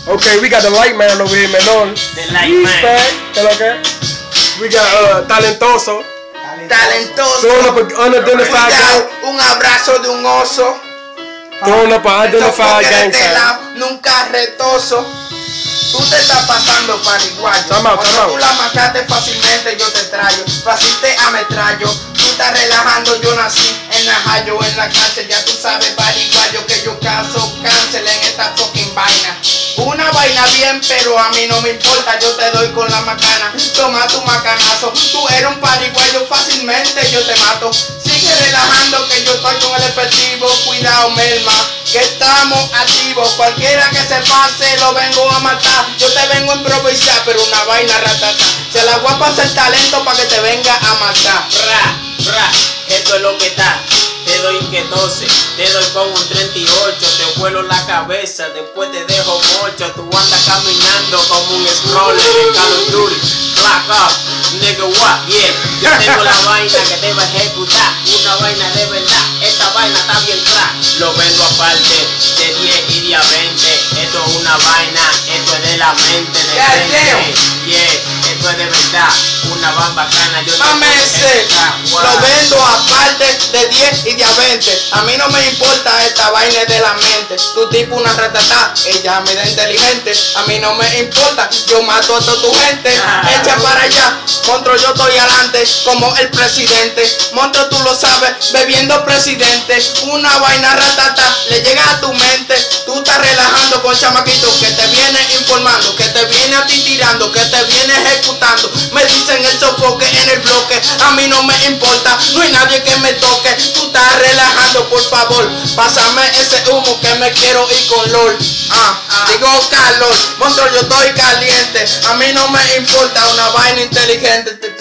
Okay, we got the light man over here, menor. The light man. Okay. We got talentoso. Talentoso. Throwing up an unidentified gang. Un abrazo de un oso. Throwing up an unidentified gang sign. Nunca retoso. Tú te estás pasando pariguayo. Cuando tú la mataste fácilmente yo te traigo. Fácil te ametrallo. Tú estás relajando, yo nací en Najayo, en la cárcel. Ya tú sabes pariguayo que yo caso cáncer en esta fucking vaina. Una vaina bien, pero a mí no me importa. Yo te doy con la macana. Toma tu macanazo. Tú eres un pariguayo, fácilmente yo te mato. Sigue relajando que yo estoy con el efectivo. Cuidado, Melma, que estamos activos. Cualquiera que se pase lo vengo a matar. Yo te vengo a improvisar, pero una vaina ratata. Se la voy a pasar el talento para que te venga a matar. Esto es lo que está. Te doy que 12, te doy con un 38, te vuelo la cabeza, después te dejo mocho. Tú andas caminando como un scroller en Call of Duty. Black off, nigga what, yeah. Yo tengo la vaina que te va a ejecutar, una vaina de verdad, esta vaina está bien clara. Lo vendo aparte de 10 y de 20. Esto es una vaina, esto es de la mente, de frente. Yeah, esto es de verdad, una van bacana. Yo lo vendo aparte de 10 y de 20. A mí no me importa, esta vaina es de la mente. Tu tipo una ratata, ella me da inteligente. A mí no me importa, yo mato a toda tu gente. Echa para allá, monstruo, yo estoy adelante como el presidente. Monstruo, tú lo sabes, bebiendo presidente. Una vaina ratata, le llega a tu mente. Tú estás relajando con chamaquito que te viene informando, que te viene a ti tirando, que te viene ejecutando. Me dicen el sofoque en el bloque, a mí no me importa, no hay nadie que me toque. Tú estás relajando, por favor, pásame ese humo que me quiero ir con LOL. Digo calor, monstruo, yo estoy caliente. A mí no me importa una vaina inteligente.